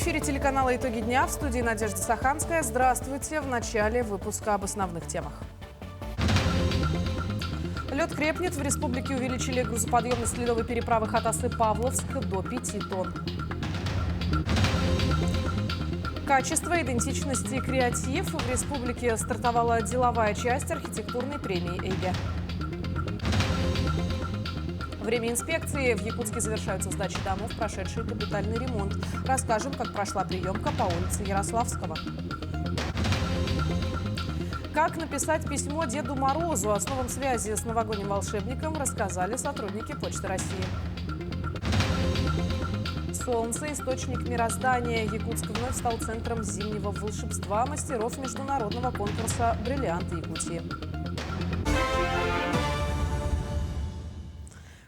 эфире телеканала «Итоги дня», в студии Надежда Саханская. Здравствуйте. В начале выпуска об основных темах. Лед крепнет. В республике увеличили грузоподъемность ледовой переправы Хатасы-Павловск до 5 тонн. Качество, идентичность и креатив. В республике стартовала деловая часть архитектурной премии «Эйге». Время инспекции. В Якутске завершаются сдачи домов, прошедшие капитальный ремонт. Расскажем, как прошла приемка по улице Ярославского. Как написать письмо Деду Морозу? О новом связи с новогодним волшебником рассказали сотрудники Почты России. Солнце – источник мироздания. Якутск вновь стал центром зимнего волшебства мастеров международного конкурса «Бриллианты Якутии».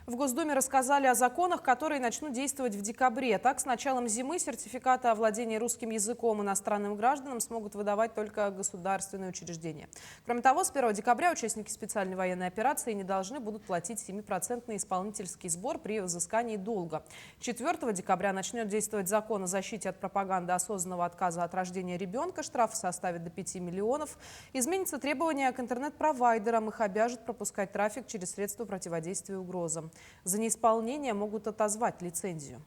В Госдуме рассказали о законах, которые начнут действовать в декабре. Так, с началом зимы сертификаты о владении русским языком иностранным гражданам смогут выдавать только государственные учреждения. Кроме того, с 1 декабря участники специальной военной операции не должны будут платить 7% исполнительский сбор при взыскании долга. 4 декабря начнет действовать закон о защите от пропаганды осознанного отказа от рождения ребенка. Штраф составит до 5 миллионов. Изменится требование к интернет-провайдерам. Их обяжут пропускать трафик через средства противодействия угрозам. За неисполнение могут отозвать лицензию.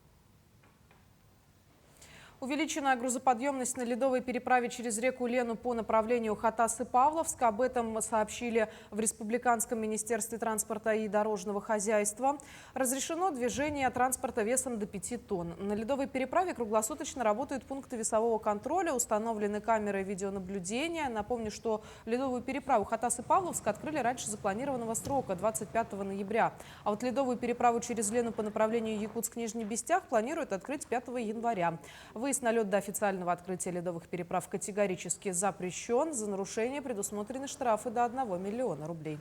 Увеличена грузоподъемность на ледовой переправе через реку Лену по направлению Хатасы-Павловск. Об этом сообщили в Республиканском министерстве транспорта и дорожного хозяйства. Разрешено движение транспорта весом до 5 тонн. На ледовой переправе круглосуточно работают пункты весового контроля, установлены камеры видеонаблюдения. Напомню, что ледовую переправу Хатасы-Павловск открыли раньше запланированного срока – 25 ноября. А вот ледовую переправу через Лену по направлению Якутск-Нижний Бестях планируют открыть 5 января. Выезд на лед до официального открытия ледовых переправ категорически запрещен. За нарушение предусмотрены штрафы до 1 миллиона рублей.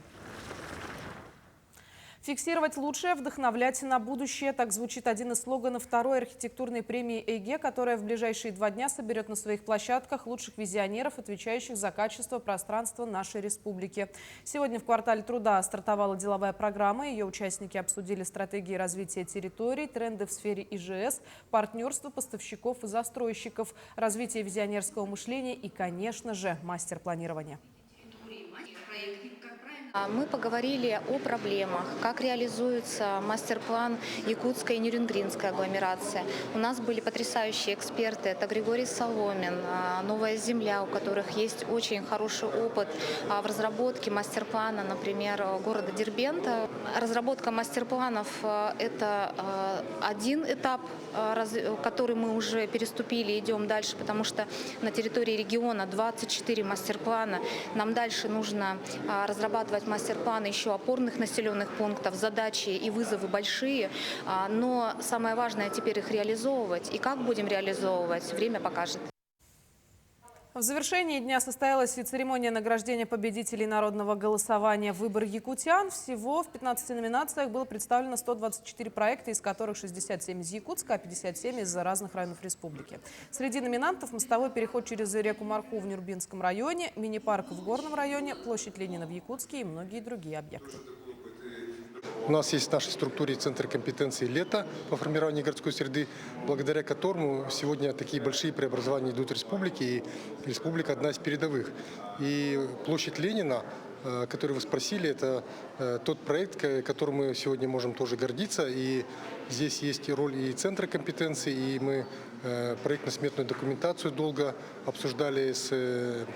Фиксировать лучшее, вдохновлять на будущее. Так звучит один из слоганов второй архитектурной премии «Эйге», которая в ближайшие 2 дня соберет на своих площадках лучших визионеров, отвечающих за качество пространства нашей республики. Сегодня в квартале труда стартовала деловая программа. Ее участники обсудили стратегии развития территорий, тренды в сфере ИЖС, партнерство поставщиков и застройщиков, развитие визионерского мышления и, конечно же, мастер-планирования. Мы поговорили о проблемах, как реализуется мастер-план Якутской и Нерюнгринской агломерации. У нас были потрясающие эксперты. Это Григорий Соломин, «Новая земля», у которых есть очень хороший опыт в разработке мастер-плана, например, города Дербента. Разработка мастер-планов – это один этап, который мы уже переступили, идем дальше, потому что на территории региона 24 мастер-плана. Нам дальше нужно разрабатывать мастер-планы еще опорных населенных пунктов, задачи и вызовы большие, но самое важное теперь их реализовывать. И как будем реализовывать, время покажет. В завершении дня состоялась и церемония награждения победителей народного голосования «Выбор якутян». Всего в 15 номинациях было представлено 124 проекта, из которых 67 из Якутска, а 57 из разных районов республики. Среди номинантов мостовой переход через реку Марху в Нюрбинском районе, мини-парк в Горном районе, площадь Ленина в Якутске и многие другие объекты. У нас есть в нашей структуре центр компетенции «Лето» по формированию городской среды, благодаря которому сегодня такие большие преобразования идут в республике, и республика одна из передовых. И площадь Ленина, о которой вы спросили, это тот проект, которым мы сегодня можем тоже гордиться. И здесь есть роль и центра компетенции, и мы проектно-сметную документацию долго обсуждали с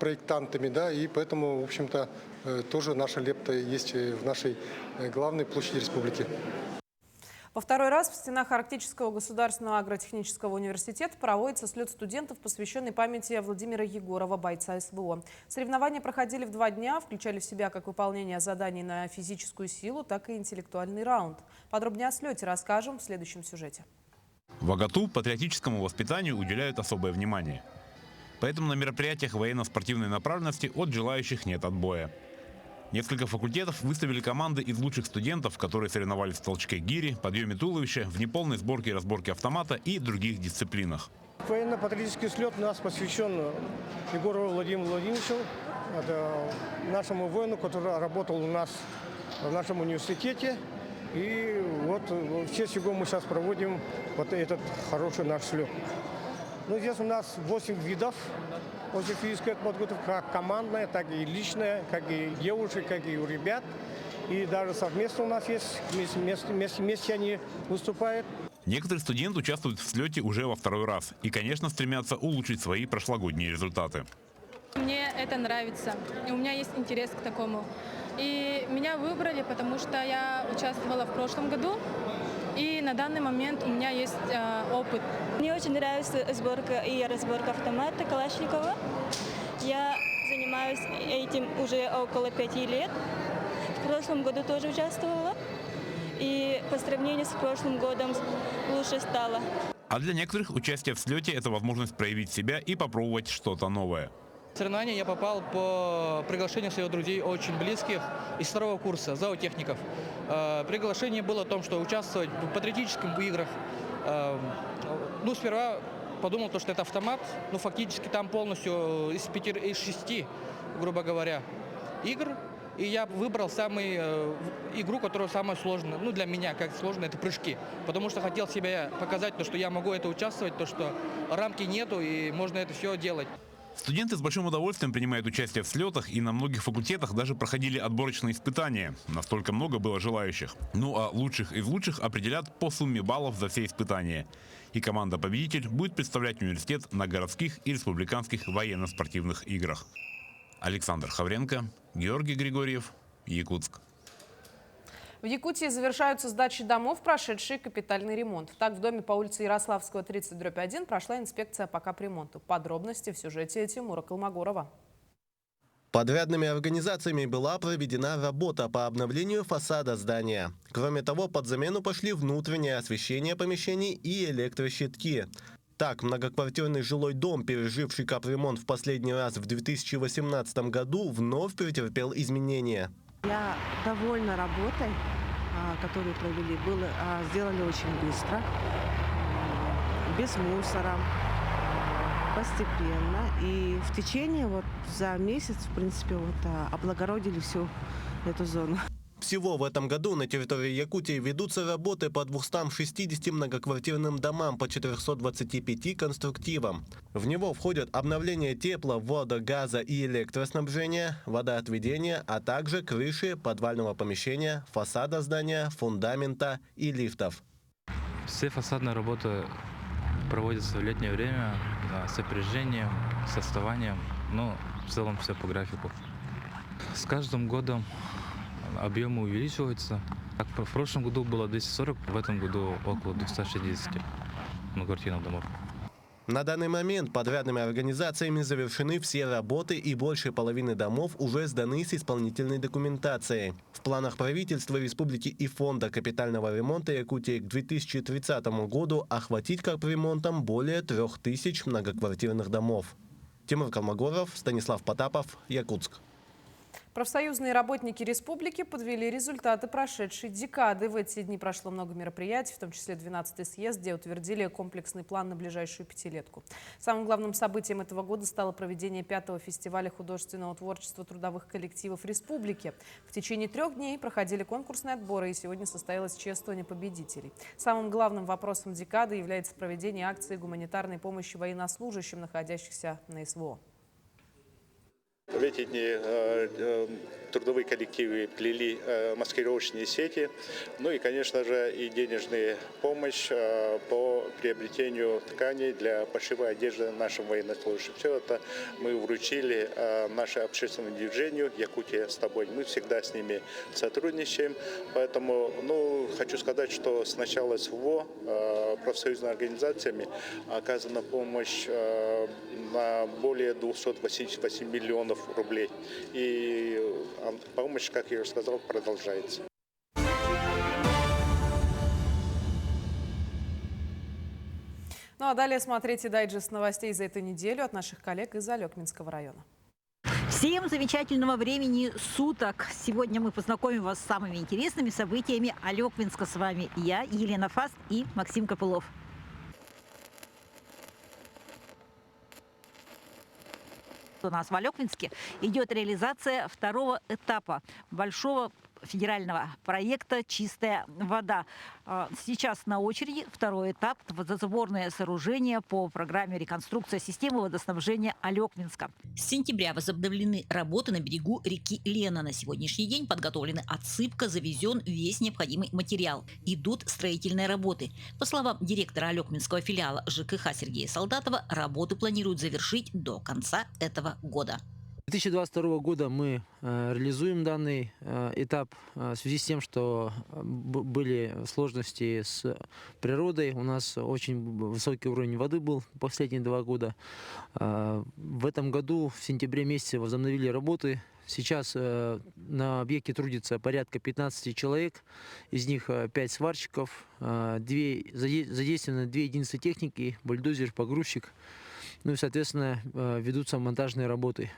проектантами, да, и поэтому, в общем-то, тоже наша лепта есть в нашей главной площади республики. Во второй раз в стенах Арктического государственного агротехнического университета проводится слет студентов, посвященный памяти Владимира Егорова, бойца СВО. Соревнования проходили в 2 дня, включали в себя как выполнение заданий на физическую силу, так и интеллектуальный раунд. Подробнее о слете расскажем в следующем сюжете. В АГАТУ патриотическому воспитанию уделяют особое внимание. Поэтому на мероприятиях военно-спортивной направленности от желающих нет отбоя. Несколько факультетов выставили команды из лучших студентов, которые соревновались в толчке гири, подъеме туловища, в неполной сборке и разборке автомата и других дисциплинах. Военно-патриотический слет у нас посвящен Егорову Владимиру Владимировичу, это нашему воину, который работал у нас в нашем университете. И вот в честь чего мы сейчас проводим вот этот хороший наш слет. Ну, здесь у нас 8 видов. Очень физическая подготовка, как командная, так и личная, как и девушек, как и у ребят. И даже совместно у нас есть, вместе они выступают. Некоторые студенты участвуют в слете уже во второй раз и, конечно, стремятся улучшить свои прошлогодние результаты. Мне это нравится, и у меня есть интерес к такому. И меня выбрали, потому что я участвовала в прошлом году, и на данный момент у меня есть опыт. Мне очень нравится сборка и разборка автомата Калашникова. Я занимаюсь этим уже около 5 лет. В прошлом году тоже участвовала. И по сравнению с прошлым годом лучше стало. А для некоторых участие в слете – это возможность проявить себя и попробовать что-то новое. В соревнования я попал по приглашению своих друзей очень близких из второго курса, зоотехников. Приглашение было о том, что участвовать в патриотических играх. Ну, сперва подумал, что это автомат, но фактически там полностью из 6, грубо говоря, игр. И я выбрал игру, которая самая сложная, ну для меня, как сложная, это прыжки. Потому что хотел себя показать, что я могу это участвовать, то что рамки нету и можно это все делать. Студенты с большим удовольствием принимают участие в слетах и на многих факультетах даже проходили отборочные испытания. Настолько много было желающих. Ну а лучших из лучших определят по сумме баллов за все испытания. И команда-победитель будет представлять университет на городских и республиканских военно-спортивных играх. Александр Хавренко, Георгий Григорьев, Якутск. В Якутии завершаются сдачи домов, прошедшие капитальный ремонт. Так, в доме по улице Ярославского, 30/1 прошла инспекция по капремонту. Подробности в сюжете Тимура Колмогорова. Подрядными организациями была проведена работа по обновлению фасада здания. Кроме того, под замену пошли внутреннее освещение помещений и электрощитки. Так, многоквартирный жилой дом, переживший капремонт в последний раз в 2018 году, вновь претерпел изменения. Я довольна работой, которую провели. Сделали очень быстро, без мусора, постепенно. И в течение за месяц, в принципе, облагородили всю эту зону. Всего в этом году на территории Якутии ведутся работы по 260 многоквартирным домам по 425 конструктивам. В него входят обновление тепла, вода, газа и электроснабжения, водоотведения, а также крыши, подвального помещения, фасада здания, фундамента и лифтов. Все фасадные работы проводятся в летнее время с опряжением, с отставанием, но в целом все по графику. С каждым годом объемы увеличиваются. В прошлом году было 240, в этом году около 260 многоквартирных домов. На данный момент подрядными организациями завершены все работы и больше половины домов уже сданы с исполнительной документацией. В планах правительства республики и фонда капитального ремонта Якутии к 2030 году охватить капремонтом более 3000 многоквартирных домов. Тимур Колмогоров, Станислав Потапов, Якутск. Профсоюзные работники республики подвели результаты прошедшей декады. В эти дни прошло много мероприятий, в том числе 12-й съезд, где утвердили комплексный план на ближайшую пятилетку. Самым главным событием этого года стало проведение 5-го фестиваля художественного творчества трудовых коллективов республики. В течение 3 дней проходили конкурсные отборы, и сегодня состоялось чествование победителей. Самым главным вопросом декады является проведение акции гуманитарной помощи военнослужащим, находящихся на СВО. В эти дни трудовые коллективы плели маскировочные сети, ну и, конечно же, и денежная помощь по приобретению тканей для пошива одежды нашим военнослужащим. Все это мы вручили нашему общественному движению «Якутия с тобой». Мы всегда с ними сотрудничаем, поэтому хочу сказать, что с начала СВО профсоюзными организациями оказана помощь на более 288 миллионов рублей. И помощь, как я уже сказал, продолжается. Ну а далее смотрите дайджест новостей за эту неделю от наших коллег из Алекминского района. Всем замечательного времени суток! Сегодня мы познакомим вас с самыми интересными событиями Алекминска. С вами я, Елена Фаст и Максим Копылов. У нас в Алекминске идет реализация 2-го этапа большого федерального проекта «Чистая вода». Сейчас на очереди второй этап – водосборное сооружение по программе реконструкция системы водоснабжения Алекминска. С сентября возобновлены работы на берегу реки Лена. На сегодняшний день подготовлена отсыпка, завезен весь необходимый материал. Идут строительные работы. По словам директора Алекминского филиала ЖКХ Сергея Солдатова, работы планируют завершить до конца этого года. 2022 года мы реализуем данный этап в связи с тем, что были сложности с природой. У нас очень высокий уровень воды был последние 2 года. В этом году в сентябре месяце возобновили работы. Сейчас на объекте трудится порядка 15 человек, из них 5 сварщиков, задействованы 2 единицы техники, бульдозер, погрузчик. Ну и, соответственно, ведутся монтажные работы.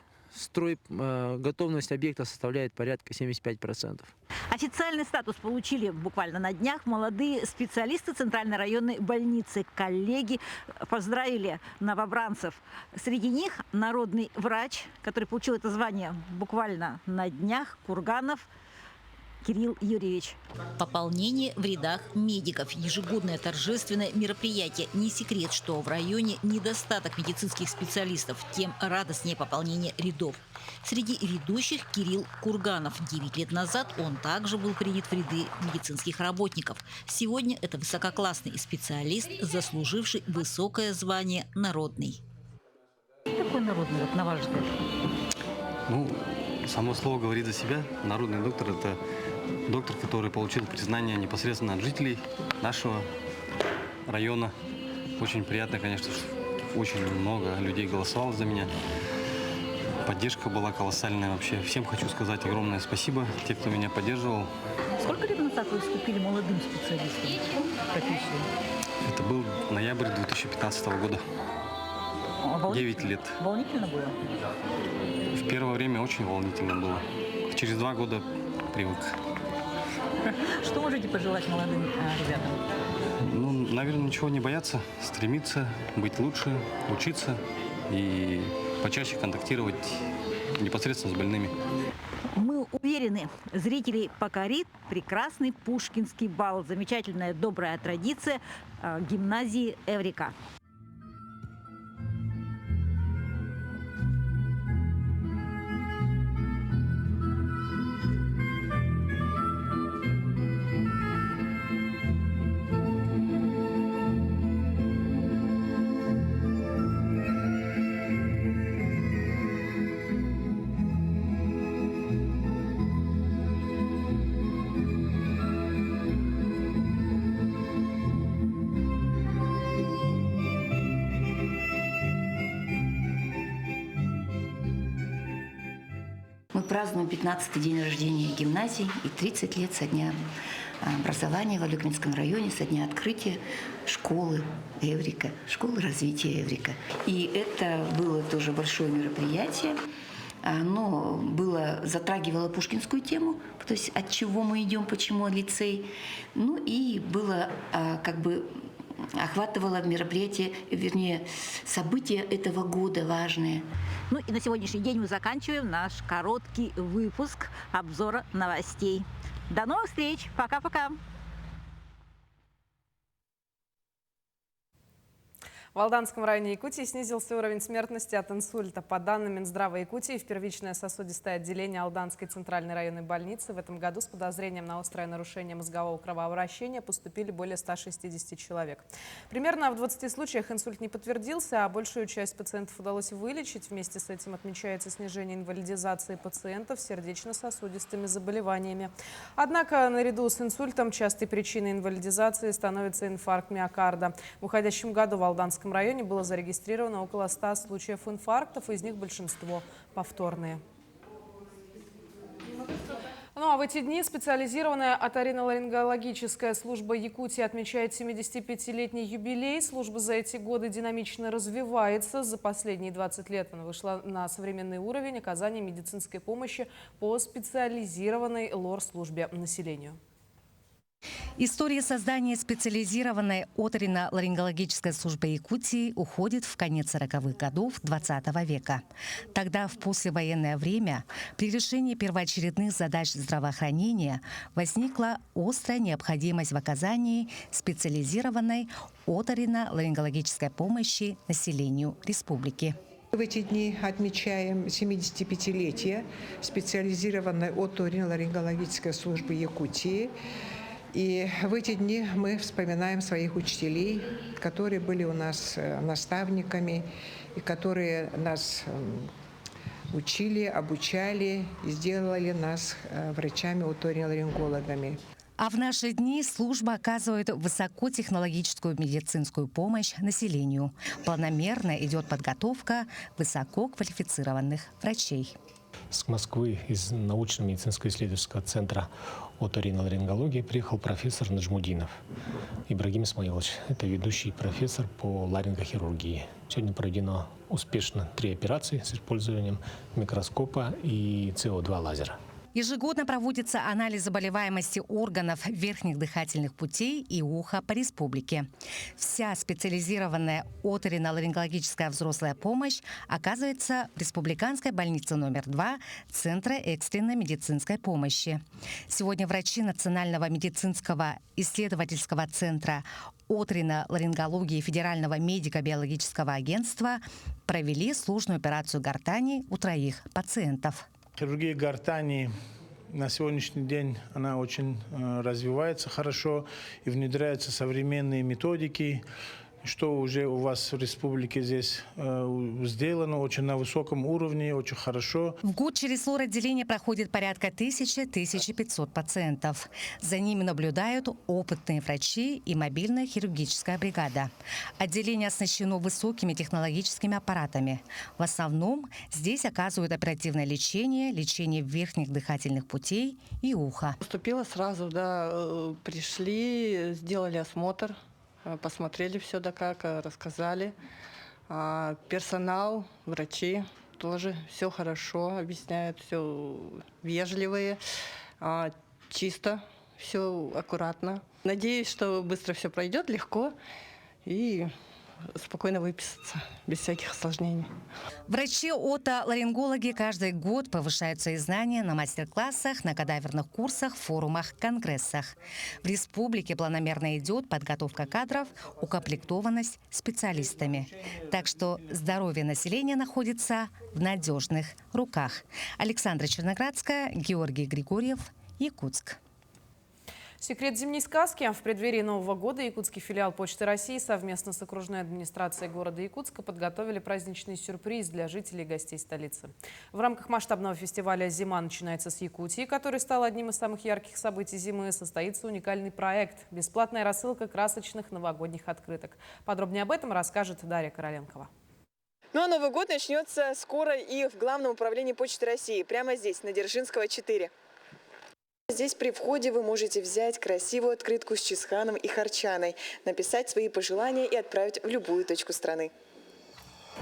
Готовность объекта составляет порядка 75%. Официальный статус получили буквально на днях молодые специалисты Центральной районной больницы. Коллеги поздравили новобранцев. Среди них народный врач, который получил это звание буквально на днях, Курганов Кирилл Юрьевич. Пополнение в рядах медиков. Ежегодное торжественное мероприятие. Не секрет, что в районе недостаток медицинских специалистов, тем радостнее пополнение рядов. Среди ведущих Кирилл Курганов. 9 лет назад он также был принят в ряды медицинских работников. Сегодня это высококлассный специалист, заслуживший высокое звание народный. Что такое народный, на ваш взгляд? Само слово говорит за себя. Народный доктор – это доктор, который получил признание непосредственно от жителей нашего района. Очень приятно, конечно, что очень много людей голосовало за меня. Поддержка была колоссальная вообще. Всем хочу сказать огромное спасибо, те, кто меня поддерживал. Сколько лет назад вы вступили молодым специалистом в профессию? Это был ноябрь 2015 года. 9 лет. Волнительно было? В первое время очень волнительно было. Через 2 года привык. Что можете пожелать молодым ребятам? Наверное, ничего не бояться, стремиться быть лучше, учиться и почаще контактировать непосредственно с больными. Мы уверены, зрителей покорит прекрасный пушкинский бал. Замечательная добрая традиция гимназии «Эврика». Мы празднуем 15-й день рождения гимназии и 30 лет со дня образования в Алекминском районе, со дня открытия школы Эврика, школы развития Эврика. И это было тоже большое мероприятие. Оно затрагивало пушкинскую тему, то есть от чего мы идем, почему лицей. И было охватывало мероприятие, вернее, события этого года важные. И на сегодняшний день мы заканчиваем наш короткий выпуск обзора новостей. До новых встреч! Пока-пока! В Алданском районе Якутии снизился уровень смертности от инсульта. По данным Минздрава Якутии, в первичное сосудистое отделение Алданской центральной районной больницы в этом году с подозрением на острое нарушение мозгового кровообращения поступили более 160 человек. Примерно в 20 случаях инсульт не подтвердился, а большую часть пациентов удалось вылечить. Вместе с этим отмечается снижение инвалидизации пациентов с сердечно-сосудистыми заболеваниями. Однако наряду с инсультом частой причиной инвалидизации становится инфаркт миокарда. В уходящем году в Алданском районе было зарегистрировано около 100 случаев инфарктов, из них большинство повторные. А в эти дни специализированная оториноларингологическая служба Якутии отмечает 75-летний юбилей. Служба за эти годы динамично развивается. За последние 20 лет она вышла на современный уровень оказания медицинской помощи по специализированной лор-службе населению. История создания специализированной оторино-ларингологической службы Якутии уходит в конец 40-х годов XX века. Тогда, в послевоенное время, при решении первоочередных задач здравоохранения возникла острая необходимость в оказании специализированной оторино-ларингологической помощи населению республики. В эти дни отмечаем 75-летие специализированной оторино-ларингологической службы Якутии. И в эти дни мы вспоминаем своих учителей, которые были у нас наставниками, и которые нас учили, обучали и сделали нас врачами-оториноларингологами. А в наши дни служба оказывает высокотехнологическую медицинскую помощь населению. Планомерно идет подготовка высококвалифицированных врачей. С Москвы из научно-медицинского исследовательского центра оториноларингологии приехал профессор Наджмудинов Ибрагим Исмаилович. Это ведущий профессор по ларингохирургии. Сегодня проведено успешно 3 операции с использованием микроскопа и СО2 лазера. Ежегодно проводится анализ заболеваемости органов верхних дыхательных путей и уха по республике. Вся специализированная оторино-ларингологическая взрослая помощь оказывается в Республиканской больнице номер 2 Центра экстренной медицинской помощи. Сегодня врачи Национального медицинского исследовательского центра оторино-ларингологии Федерального медико-биологического агентства провели сложную операцию гортани у 3 пациентов. Хирургия гортани на сегодняшний день она очень развивается хорошо и внедряются современные методики, что уже у вас в республике здесь сделано очень на высоком уровне, очень хорошо. В год через лор-отделение проходит порядка 1000-1500 пациентов. За ними наблюдают опытные врачи и мобильная хирургическая бригада. Отделение оснащено высокими технологическими аппаратами. В основном здесь оказывают оперативное лечение, лечение верхних дыхательных путей и уха. Поступила сразу, да, пришли, сделали осмотр. Посмотрели все, да как, рассказали. Персонал, врачи тоже все хорошо, объясняют, все вежливые, чисто, все аккуратно. Надеюсь, что быстро все пройдет, легко и спокойно выписаться, без всяких осложнений. Врачи-отоларингологи каждый год повышают свои знания на мастер-классах, на кадаверных курсах, форумах, конгрессах. В республике планомерно идет подготовка кадров, укомплектованность специалистами. Так что здоровье населения находится в надежных руках. Александра Черноградская, Георгий Григорьев, Якутск. Секрет зимней сказки. В преддверии Нового года якутский филиал Почты России совместно с окружной администрацией города Якутска подготовили праздничный сюрприз для жителей и гостей столицы. В рамках масштабного фестиваля «Зима начинается с Якутии», который стал одним из самых ярких событий зимы, состоится уникальный проект – бесплатная рассылка красочных новогодних открыток. Подробнее об этом расскажет Дарья Короленкова. Ну а Новый год начнется скоро и в Главном управлении Почты России, прямо здесь, на Дзержинского, 4. Здесь при входе вы можете взять красивую открытку с Чисханом и Харчаной, написать свои пожелания и отправить в любую точку страны.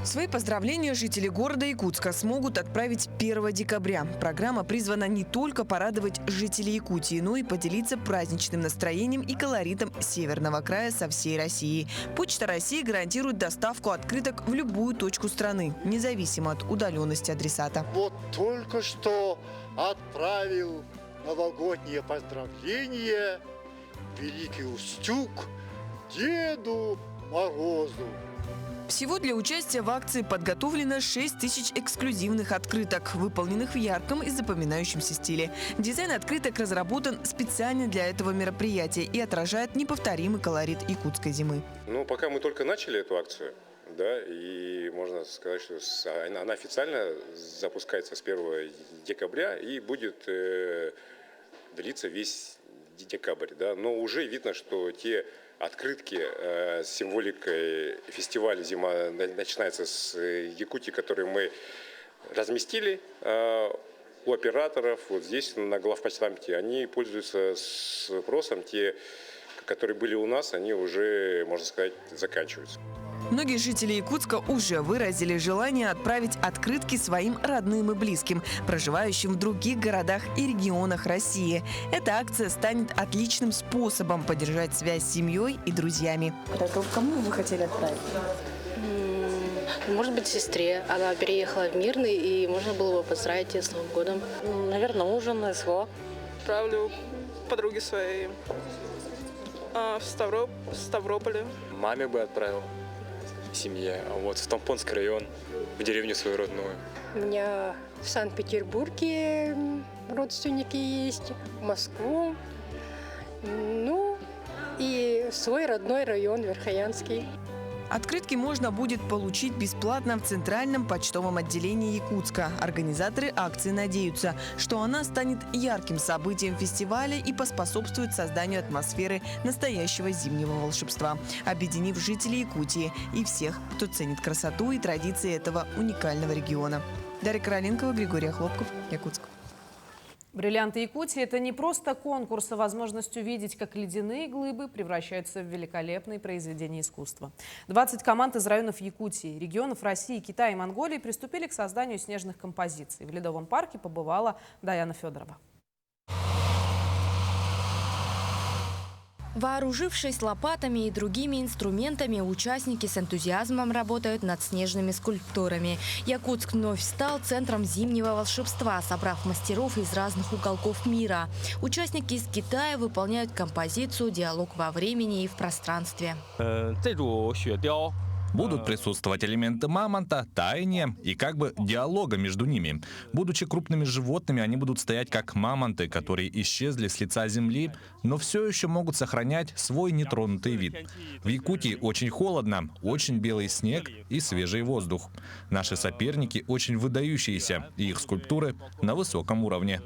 Свои поздравления жители города Якутска смогут отправить 1 декабря. Программа призвана не только порадовать жителей Якутии, но и поделиться праздничным настроением и колоритом северного края со всей России. Почта России гарантирует доставку открыток в любую точку страны, независимо от удаленности адресата. Вот только что отправил новогоднее поздравление Великий Устюг Деду Морозу. Всего для участия в акции подготовлено 6000 эксклюзивных открыток, выполненных в ярком и запоминающемся стиле. Дизайн открыток разработан специально для этого мероприятия и отражает неповторимый колорит якутской зимы. Ну, пока мы только начали эту акцию, да, и можно сказать, что она официально запускается с 1 декабря и будет длиться весь декабрь, да, но уже видно, что те открытки с символикой фестиваля «Зима начинается с Якутии», которые мы разместили у операторов вот здесь на главпочтамте, они пользуются спросом. Те, которые были у нас, они уже, можно сказать, заканчиваются. Многие жители Якутска уже выразили желание отправить открытки своим родным и близким, проживающим в других городах и регионах России. Эта акция станет отличным способом поддержать связь с семьей и друзьями. Кому вы хотели отправить? Может быть, сестре. Она переехала в Мирный, и можно было бы поздравить ее с Новым годом. Наверное, ужин на СВО. Отправлю подруге своей в Ставрополе. Маме бы отправил, семье. Вот в Тампонский район, в деревню свою родную. У меня в Санкт-Петербурге родственники есть, в Москву. Ну, и свой родной район, Верхоянский. Открытки можно будет получить бесплатно в Центральном почтовом отделении Якутска. Организаторы акции надеются, что она станет ярким событием фестиваля и поспособствует созданию атмосферы настоящего зимнего волшебства, объединив жителей Якутии и всех, кто ценит красоту и традиции этого уникального региона. Дарья Короленкова, Григорий Хлопков, Якутск. «Бриллианты Якутии» – это не просто конкурс, а возможность увидеть, как ледяные глыбы превращаются в великолепные произведения искусства. 20 команд из районов Якутии, регионов России, Китая и Монголии приступили к созданию снежных композиций. В Ледовом парке побывала Даяна Федорова. Вооружившись лопатами и другими инструментами, участники с энтузиазмом работают над снежными скульптурами. Якутск вновь стал центром зимнего волшебства, собрав мастеров из разных уголков мира. Участники из Китая выполняют композицию «Диалог во времени и в пространстве». Будут присутствовать элементы мамонта, таяния и как бы диалога между ними. Будучи крупными животными, они будут стоять как мамонты, которые исчезли с лица земли, но все еще могут сохранять свой нетронутый вид. В Якутии очень холодно, очень белый снег и свежий воздух. Наши соперники очень выдающиеся, и их скульптуры на высоком уровне.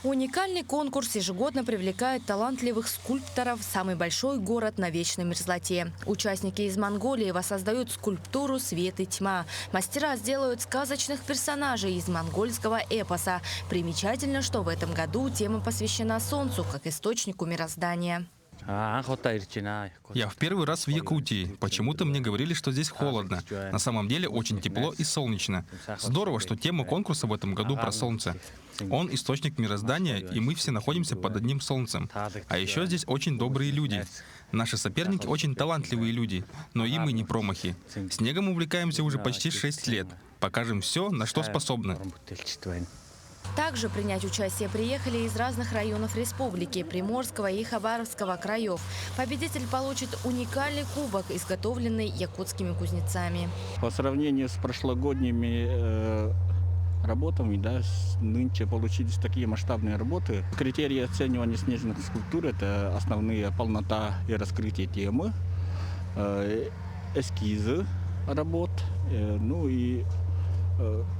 Уникальный конкурс ежегодно привлекает талантливых скульпторов в самый большой город на вечной мерзлоте. Участники из Монголии воссоздают скульптуру «Свет и тьма». Мастера сделают сказочных персонажей из монгольского эпоса. Примечательно, что в этом году тема посвящена Солнцу как источнику мироздания. Я в первый раз в Якутии. Почему-то мне говорили, что здесь холодно. На самом деле очень тепло и солнечно. Здорово, что тема конкурса в этом году про Солнце. Он источник мироздания, и мы все находимся под одним солнцем. А еще здесь очень добрые люди. Наши соперники очень талантливые люди, но и мы не промахи. Снегом увлекаемся уже почти 6 лет. Покажем все, на что способны. Также принять участие приехали из разных районов республики, Приморского и Хабаровского краев. Победитель получит уникальный кубок, изготовленный якутскими кузнецами. По сравнению с прошлогодними работами, нынче получились такие масштабные работы. Критерии оценивания снежных скульптур – это основные полнота и раскрытие темы, эскизы работ, ну и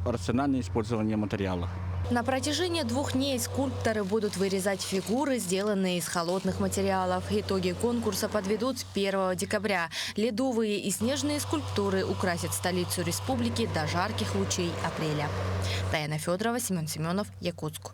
рациональное использование материалов. На протяжении 2 дней скульпторы будут вырезать фигуры, сделанные из холодных материалов. Итоги конкурса подведут 1 декабря. Ледовые и снежные скульптуры украсят столицу республики до жарких лучей апреля. Даяна Федорова, Семен Семенов, Якутск.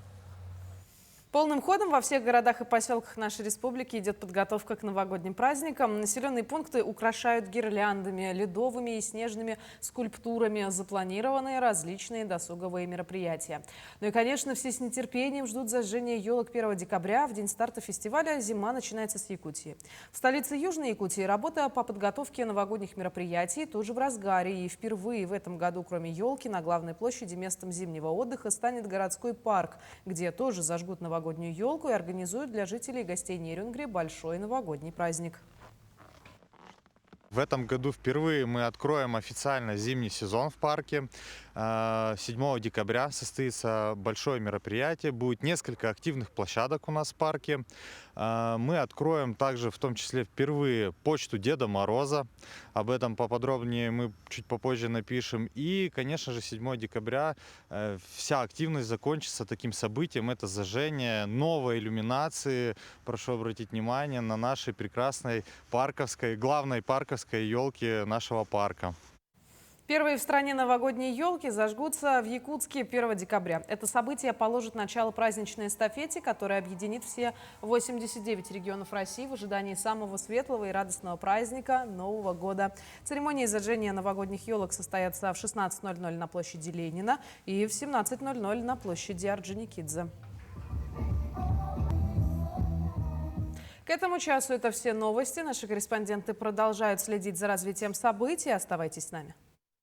Полным ходом во всех городах и поселках нашей республики идет подготовка к новогодним праздникам. Населенные пункты украшают гирляндами, ледовыми и снежными скульптурами. Запланированы различные досуговые мероприятия. Ну и, конечно, все с нетерпением ждут зажжения елок 1 декабря. В день старта фестиваля зима начинается с Якутии. В столице Южной Якутии работа по подготовке новогодних мероприятий тоже в разгаре. И впервые в этом году, кроме елки, на главной площади местом зимнего отдыха станет городской парк, где тоже зажгут новогоднюю елку и организуют для жителей и гостей Нерюнгри большой новогодний праздник. В этом году впервые мы откроем официально зимний сезон в парке. 7 декабря состоится большое мероприятие. Будет несколько активных площадок у нас в парке. Мы откроем также в том числе впервые почту Деда Мороза. Об этом поподробнее мы чуть попозже напишем. И, конечно же, 7 декабря вся активность закончится таким событием. Это зажжение новой иллюминации. Прошу обратить внимание на нашей прекрасной парковской, главной парковской елки нашего парка. Первые в стране новогодние елки зажгутся в Якутске 1 декабря. Это событие положит начало праздничной эстафете, которая объединит все 89 регионов России в ожидании самого светлого и радостного праздника Нового года. Церемонии зажжения новогодних елок состоятся в 16:00 на площади Ленина и в 17:00 на площади Орджоникидзе. К этому часу это все новости. Наши корреспонденты продолжают следить за развитием событий. Оставайтесь с нами.